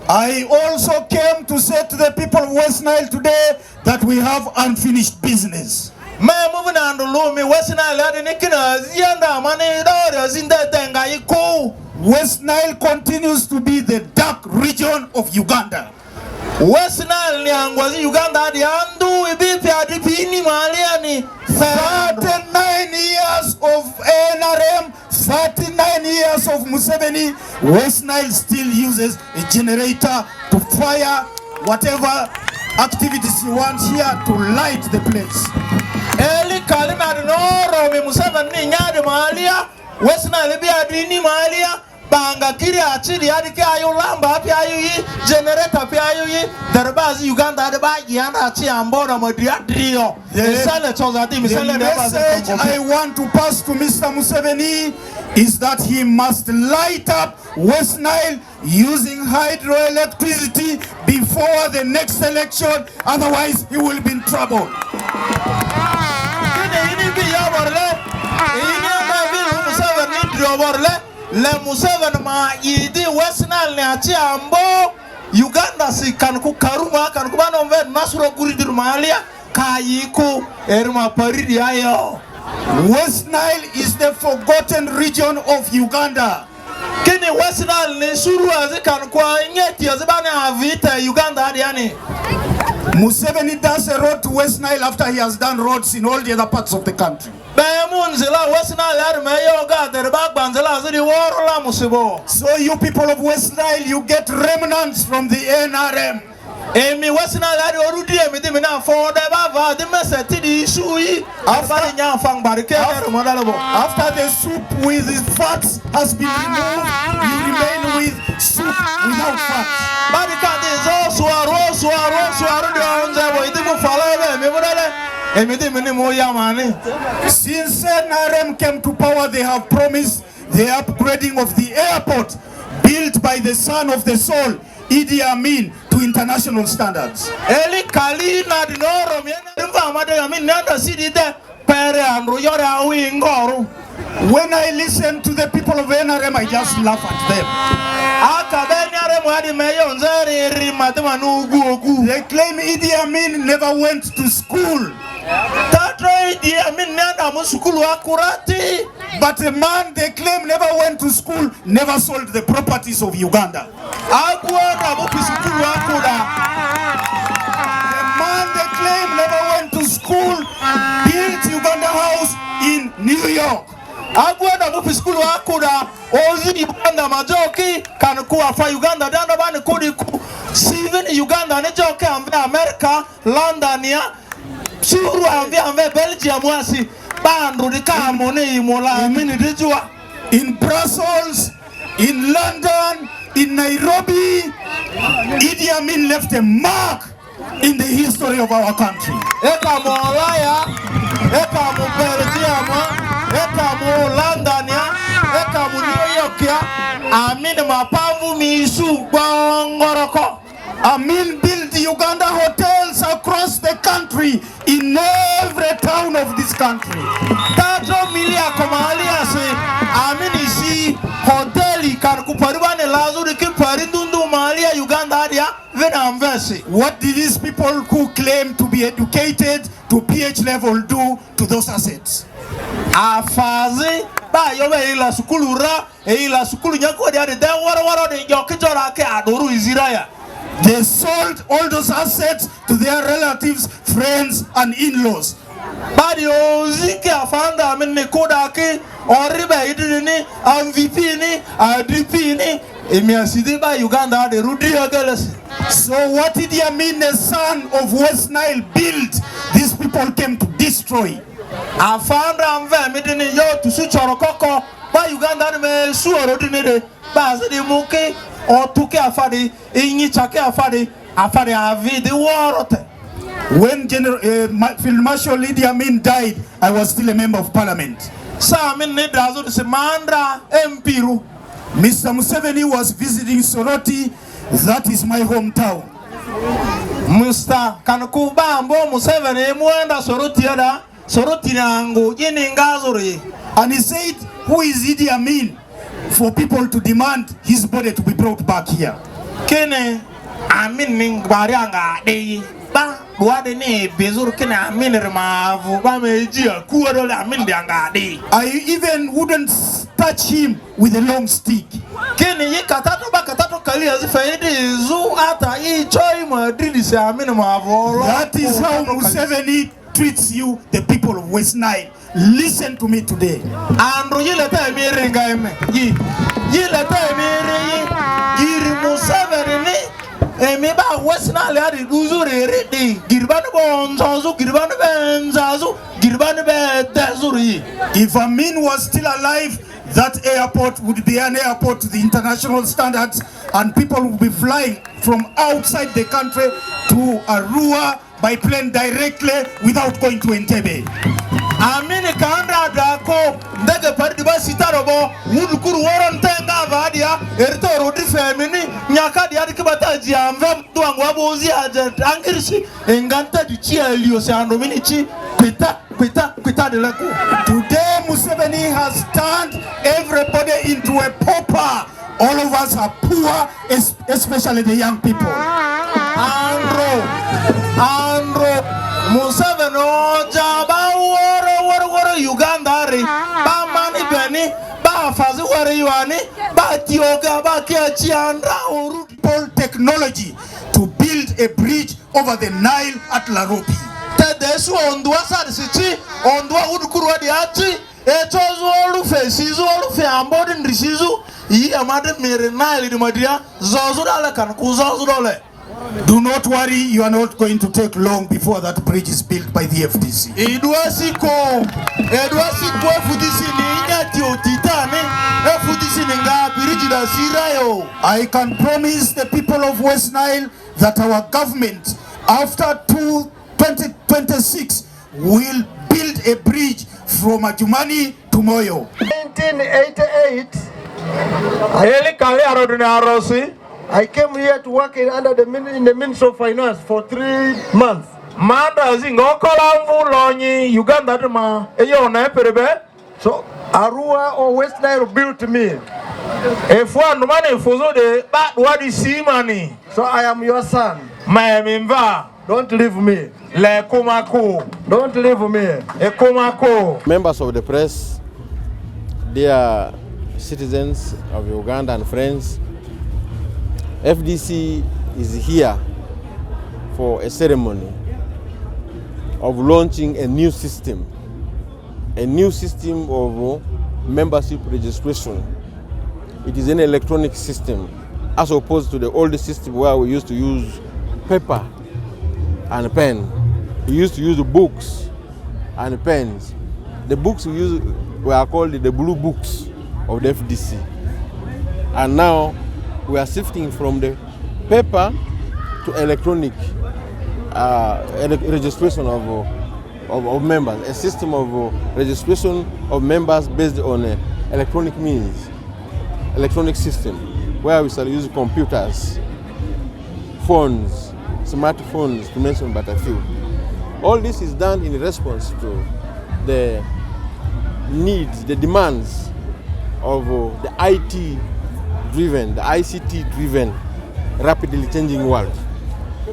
I also came to say to the people of West Nile today that we have unfinished business. West Nile continues to be the dark region of Uganda. West Nile Uganda 39 years of NRM, 39 years of Museveni. West Nile still uses a generator to fire whatever activities he wants here to light the place. Eli kalima noro mi Museveni nyade malia West Nile bi adini malia banga kiri achiri adike ayo lamba api ayo yi generator api ayo yi derbazi Uganda de ba yana achi ambona modia drio. The message I want to pass to Mr. Museveni is that he must light up West Nile using hydroelectricity before the next election, otherwise he will be in trouble. Le Museveni ma yidi West Nile ne achi ambo Uganda si kanku karuma kanku bano mve nasuro guridir malia kayiku erma paridi ayo. West Nile is the forgotten region of Uganda. Kini West Nile ne suru azi kanku nyeti azibane avita Uganda adiani. Museveni does a road to West Nile after he has done roads in all the other parts of the country. So you people of West Nile, you get remnants from the NRM. After the soup with its fats has been removed, you remain with soup without fats. Since NRM came to power, they have promised the upgrading of the airport built by the son of the soul, Amin, to international standards. When I listen to the people of NRM, I just laugh at them. They claim Amin never went to school. But a man they claim never went to school, never sold the properties of Uganda. The man they claim never went to school, built Uganda House in New York. Uganda America, London, Belgium, in Brussels, in London, in Nairobi, Amin left a mark in the history of our country. Amin built the Uganda hotels across the country, in every town of this country. What did these people who claim to be educated to PH level do to those assets? They sold all those assets to their relatives, friends, and in-laws. So what did Amin, the son of West Nile, build? These people came to destroy. When Field Marshal Amin died, I was still a member of parliament. Mr. Museveni was visiting Soroti, that is my hometown. And he said, who is Idi Amin for people to demand his body to be brought back here? kene Amin ning barianga de ba duade ne bezur kene Amin remavu ba mejia kuwa Amin dianga de. I even wouldn't touch him with a long stick. Kene ye katato ba katato kali azifayede zu ata ye choi madrid se Amin mavu. That is how Museveni treats you, the people of West Nile. Listen to me today. Andro yileta emere ngaime. Yileta emere yiri Museveni ni emiba West Nile adi uzuri ridi girbanu bonzazu girbanu benzazu girbanu bedazuri. If Amin was still alive, that airport would be an airport to the international standards, and people would be flying from outside the country to Arua by plane directly without going to Entebbe. Amin kanda dako ndege paridiba sitarobo wudukuru woron tenga vadia erito rodi femini nyakadi hadi kibataji amva mtuangu wabuzi aje angirisi enganta di chia elio se andomini chi kwita de lako. Today Museveni has turned everybody into a pauper. All of us are poor, especially the young people. Andro Museveni jaba woro Uganda re ba mani beni ba fazi wore yuani ba tioga ba kiachi andra oru Technology to build a bridge over the Nile at Laropi. Tedesu ondua sadisichi ondua udukuru wadi achi etozu olu fesizu olu fe ambodi ndrisizu yi amade mere Nile di madia zozu dale kan kuzozu dole. Do not worry, you are not going to take long before that bridge is built by the FDC. Edwasiko FDC ni ingati otitane FDC ni nga bridge da sirayo. I can promise the people of West Nile that our government after 2026 will build a bridge from Adjumani to Moyo. 1988, I came here to work in the Ministry of Finance for 3 months. Manda zingokola mvulonyi Uganda tuma eyo na perebe. So Arua or West Nile built me. Efuandu mani fuzo de ba wadi simani. So I am your son. Maemimva. Don't leave me. Le kumako. Don't leave me. E kumako. Members of the press, dear citizens of Uganda and friends, FDC is here for a ceremony of launching a new system of membership registration. It is an electronic system as opposed to the old system where we used to use paper and pen. We used to use books and pens. The books we used were called the blue books of the FDC. And now we are shifting from the paper to electronic registration of members, a system of registration of members based on electronic means, electronic system, where we shall use computers, phones, smartphones, to mention but a few. All this is done in response to the needs, the demands of the IT-driven, the ICT-driven, rapidly changing world.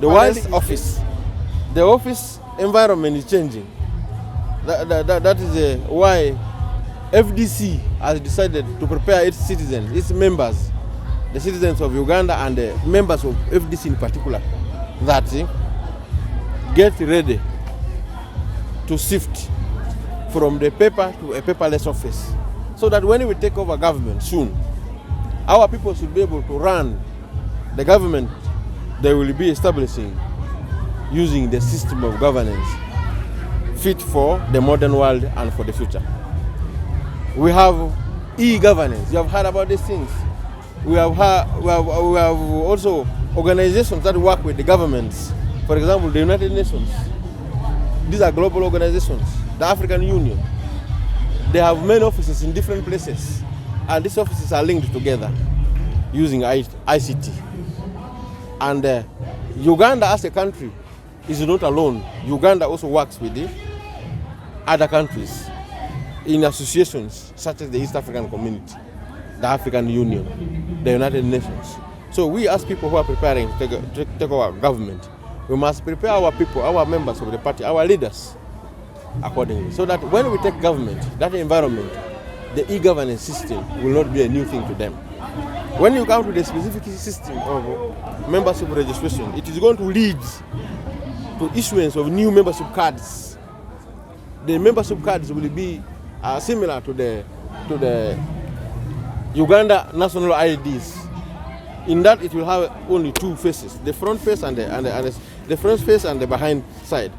The world's office, the office environment is changing. That is why FDC has decided to prepare its citizens, its members, the citizens of Uganda and the members of FDC in particular, that get ready to shift from the paper to a paperless office, so that when we take over government soon, our people should be able to run the government they will be establishing using the system of governance fit for the modern world and for the future. We have e-governance. You have heard about these things. We have also organizations that work with the governments. For example, the United Nations. These are global organizations. The African Union. They have many offices in different places, and these offices are linked together using ICT. And Uganda as a country is not alone. Uganda also works with the other countries in associations such as the East African Community, the African Union, the United Nations. So we as people who are preparing to take over government, we must prepare our people, our members of the party, our leaders accordingly. So that when we take government, that environment, the e-governance system will not be a new thing to them. When you come to the specific system of membership registration, it is going to lead to issuance of new membership cards. The membership cards will be similar to the Uganda national IDs. In that, it will have only two faces: the front face and the front face and the behind side.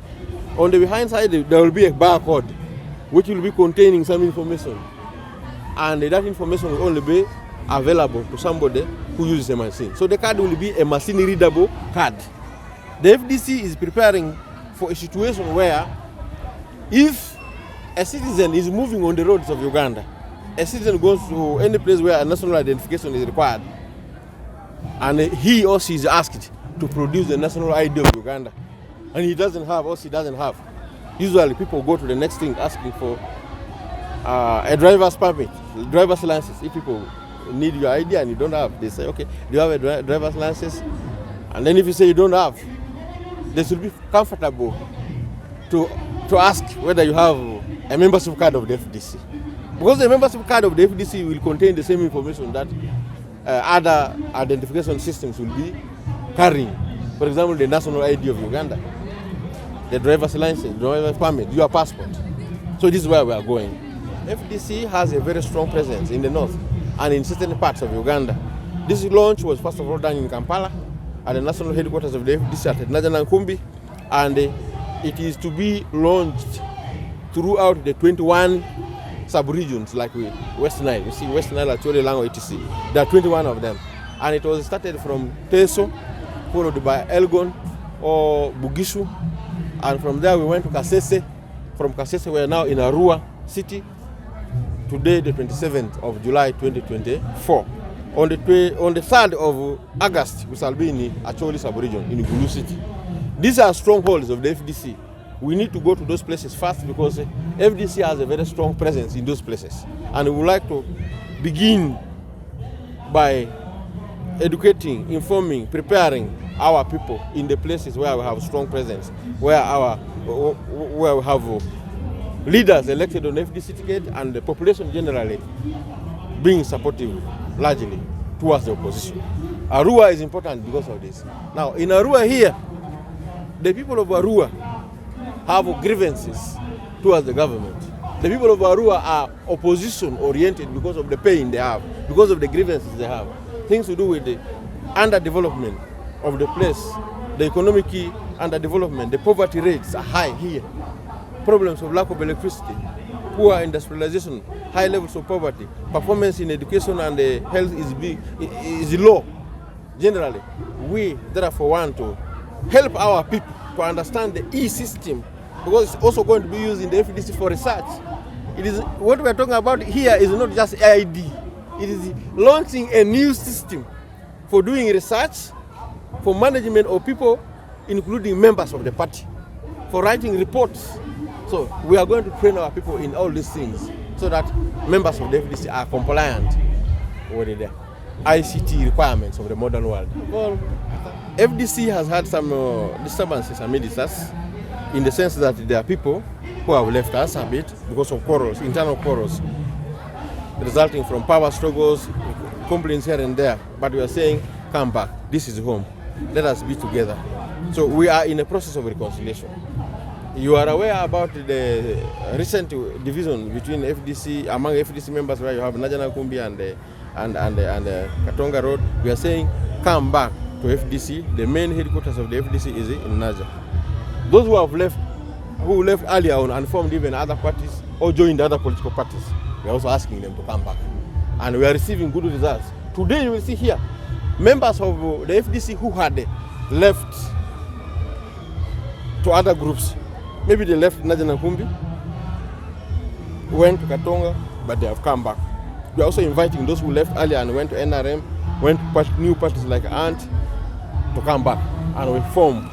On the behind side, there will be a barcode, which will be containing some information, and that information will only be available to somebody who uses a machine. So the card will be a machine-readable card. The FDC is preparing for a situation where, if a citizen is moving on the roads of Uganda, a citizen goes to any place where a national identification is required, and he or she is asked to produce the national ID of Uganda, and he doesn't have or she doesn't have, usually people go to the next thing asking for a driver's permit, driver's license. If people need your ID and you don't have, they say, okay, do you have a driver's license? And then if you say you don't have, they should be comfortable to ask whether you have a membership card of the FDC. Because the membership card of the FDC will contain the same information that other identification systems will be carrying. For example, the national ID of Uganda, the driver's license, driver's permit, your passport. So this is where we are going. FDC has a very strong presence in the north and in certain parts of Uganda. This launch was first of all done in Kampala at the national headquarters of the FDC at Najanankumbi, and it is to be launched throughout the 21 sub-regions like West Nile. You see West Nile, Acholi, Lango, etc. There are 21 of them. And it was started from Teso, followed by Elgon or Bugishu. And from there we went to Kasese. From Kasese we are now in Arua city. Today, the 27th of July 2024. On the 3rd of August, we shall be in Acholi sub-region in Gulu city. These are strongholds of the FDC. We need to go to those places first because FDC has a very strong presence in those places. And we would like to begin by educating, informing, preparing our people in the places where we have strong presence, where we have leaders elected on FDC ticket and the population generally being supportive largely towards the opposition. Arua is important because of this. Now, in Arua here, the people of Arua have grievances towards the government. The people of Arua are opposition-oriented because of the pain they have, because of the grievances they have. Things to do with the underdevelopment of the place, the economic underdevelopment, the poverty rates are high here. Problems of lack of electricity, poor industrialization, high levels of poverty, performance in education and health is low. Generally, we therefore want to help our people to understand the e-system, because it's also going to be used in the FDC for research. It is what we are talking about here is not just ID. It is launching a new system for doing research, for management of people, including members of the party, for writing reports. So we are going to train our people in all these things so that members of the FDC are compliant with the ICT requirements of the modern world. Well, FDC has had some disturbances amidst us, in the sense that there are people who have left us a bit because of quarrels, internal quarrels, resulting from power struggles, complaints here and there. But we are saying, come back, this is home, let us be together. So we are in a process of reconciliation. You are aware about the recent division between FDC, among FDC members, where you have Najanankumbi and Katonga Road. We are saying, come back to FDC. The main headquarters of the FDC is in Naja. Those who have left, who left earlier on and formed even other parties or joined other political parties, we are also asking them to come back. And we are receiving good results. Today you will see here, members of the FDC who had left to other groups, maybe they left Najanankumbi, went to Katonga, but they have come back. We are also inviting those who left earlier and went to NRM, went to new parties like ANT, to come back. And we form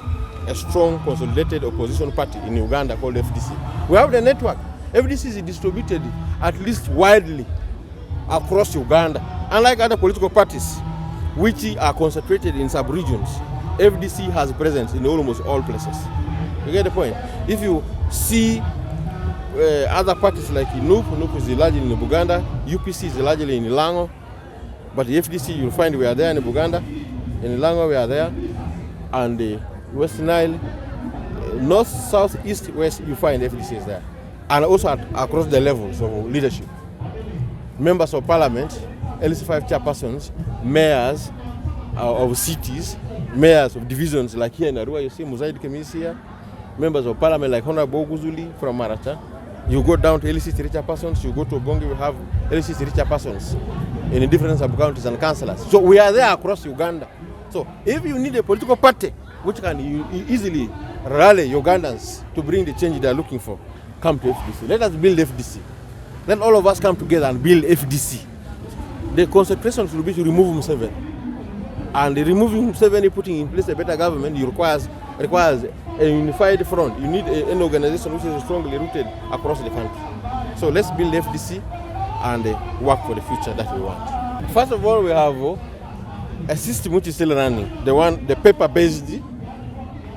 a strong consolidated opposition party in Uganda called FDC. We have the network. FDC is distributed at least widely across Uganda. Unlike other political parties, which are concentrated in sub-regions. FDC has presence in almost all places. You get the point? If you see other parties like NUP is largely in Uganda, UPC is largely in Lango, but the FDC you'll find we are there in Uganda, in Lango we are there, and the West Nile, north, south, east, west, you find FDC is there. And also across the levels of leadership. Members of parliament, LC5 chairpersons, mayors of cities, mayors of divisions like here in Arua, you see Muzaid Kemis here, members of parliament like Honorable Guzuli from Maracha. You go down to LC3 chairpersons, you go to Bongi, we have LC3 chairpersons in different sub-counties and councillors. So we are there across Uganda. So if you need a political party which can easily rally Ugandans to bring the change they are looking for, come to FDC. Let us build FDC. Let all of us come together and build FDC. The concentration should be to remove Museveni. And removing Museveni, putting in place a better government, requires a unified front. You need an organization which is strongly rooted across the country. So let's build FDC and work for the future that we want. First of all, we have a system which is still running, the paper-based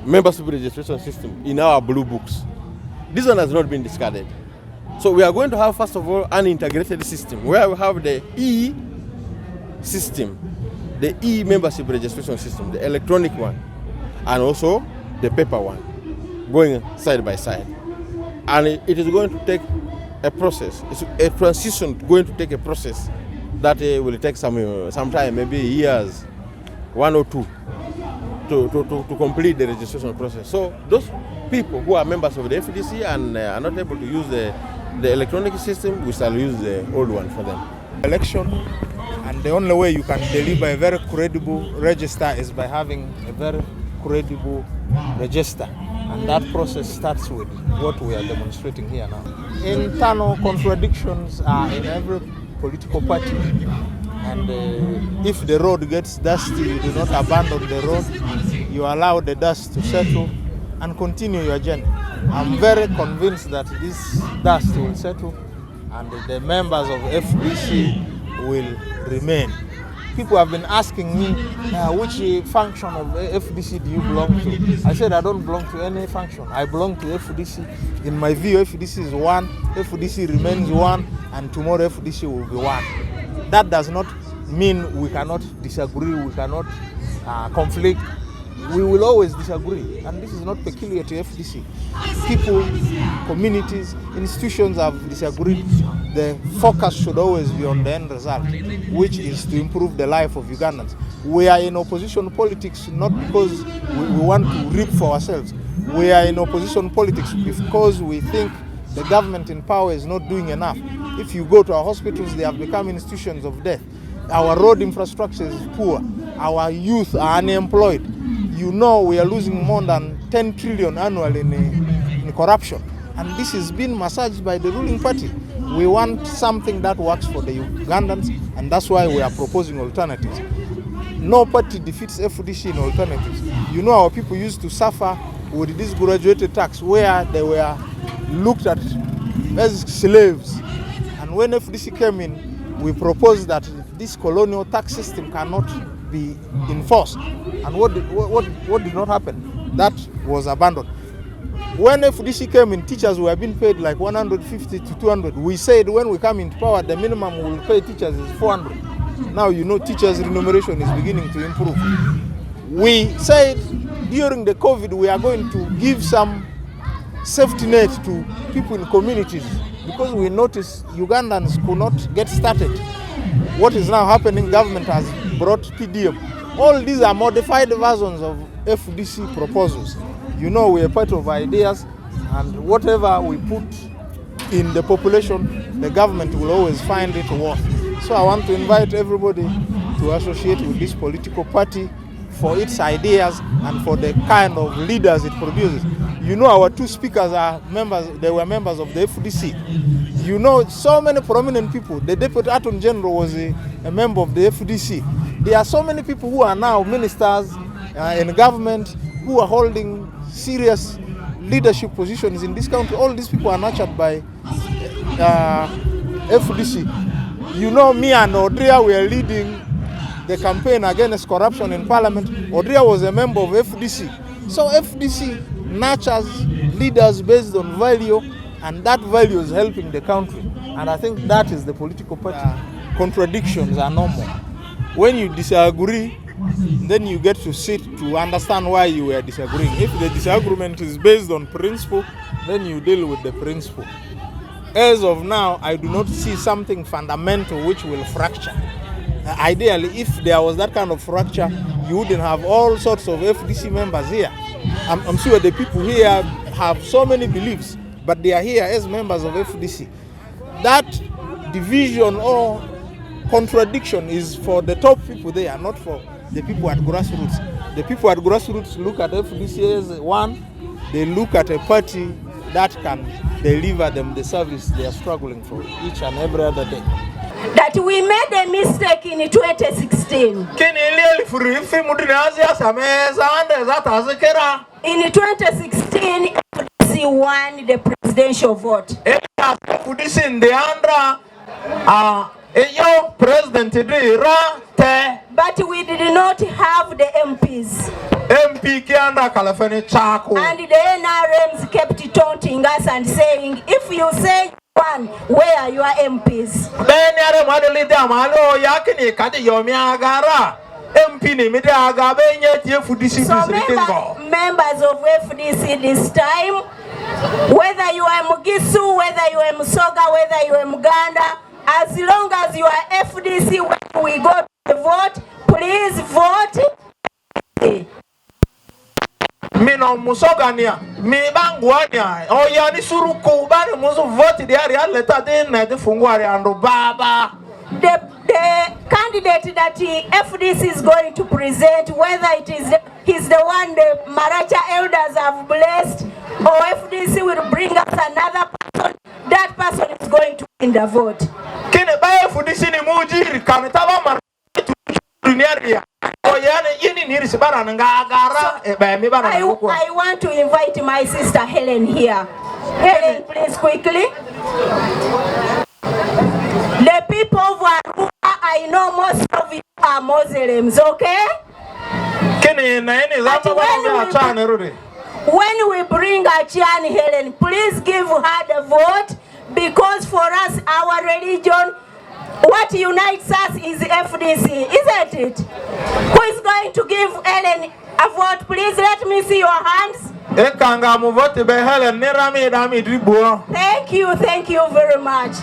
membership registration system in our blue books. This one has not been discarded. So we are going to have, first of all, an integrated system where we have the e-system, the e-membership registration system, the electronic one, and also the paper one, going side by side. And it is going to take a process. It's a transition going to take a process that will take some time, maybe years, 1 or 2, to complete the registration process. So those people who are members of the FDC and are not able to use the electronic system, we shall use the old one for them. Election, and the only way you can deliver a very credible register is by having a very credible register. And that process starts with what we are demonstrating here now. Internal contradictions are in every political party. And if the road gets dusty, you do not abandon the road. You allow the dust to settle and continue your journey. I'm very convinced that this dust will settle and the members of FDC will remain. People have been asking me, which function of FDC do you belong to? I said I don't belong to any function. I belong to FDC. In my view, FDC is one, FDC remains one, and tomorrow FDC will be one. That does not mean we cannot disagree, we cannot conflict. We will always disagree, and this is not peculiar to FDC. People, communities, institutions have disagreed. The focus should always be on the end result, which is to improve the life of Ugandans. We are in opposition politics not because we want to reap for ourselves. We are in opposition politics because we think the government in power is not doing enough. If you go to our hospitals, they have become institutions of death. Our road infrastructure is poor. Our youth are unemployed. You know we are losing more than 10 trillion annually in corruption. And this is being massaged by the ruling party. We want something that works for the Ugandans, and that's why we are proposing alternatives. No party defeats FDC in alternatives. You know our people used to suffer with this graduated tax where they were looked at as slaves. And when FDC came in, we proposed that this colonial tax system cannot be enforced. And what did not happen? That was abandoned. When FDC came in, teachers were being paid like 150 to 200. We said when we come into power, the minimum we will pay teachers is 400. Now you know teachers' remuneration is beginning to improve. We said during the COVID we are going to give some safety net to people in communities because we noticed Ugandans could not get started. What is now happening, government has brought PDM. All these are modified versions of FDC proposals. You know we are part of ideas, and whatever we put in the population, the government will always find it worth. So I want to invite everybody to associate with this political party for its ideas and for the kind of leaders it produces. You know our two speakers are members, they were members of the FDC. You know so many prominent people. The Deputy Attorney General was a member of the FDC. There are so many people who are now ministers in government who are holding serious leadership positions in this country. All these people are nurtured by FDC. You know me and Audrey, we are leading the campaign against corruption in parliament, Odria was a member of FDC. So FDC nurtures leaders based on value, and that value is helping the country. And I think that is the political party. Contradictions are normal. When you disagree, then you get to sit to understand why you were disagreeing. If the disagreement is based on principle, then you deal with the principle. As of now, I do not see something fundamental which will fracture. Ideally, if there was that kind of fracture, you wouldn't have all sorts of FDC members here. I'm sure the people here have so many beliefs, but they are here as members of FDC. That division or contradiction is for the top people there, not for the people at grassroots. The people at grassroots look at FDC as one, they look at a party that can deliver them the service they are struggling for each and every other day. That we made a mistake in 2016. In 2016, FDC won the presidential vote. But we did not have the MPs. And the NRMs kept taunting us and saying, if you say one, where are your MPs? So members of FDC this time, whether you are Mugisu, whether you are Musoga, whether you are Uganda, as long as you are FDC, when we go to the vote, please vote. Mino musogania mi bangwania oyani suruku bani musu vote dia real leta din na de fungwari ando baba. The candidate that FDC is going to present, whether he's the one the Maracha elders have blessed, or FDC will bring us another person, that person is going to win the vote. Kene ba FDC ni mujiri kanitaba Maracha I want to invite my sister Helen here. Helen, please quickly. The people of Arua, I know most of you are Muslims, okay? When we bring Achian Helen, please give her the vote, because for us, our religion, what unites us is FDC, isn't it? Who is going to give Helen a vote? Please let me see your hands. Thank you very much.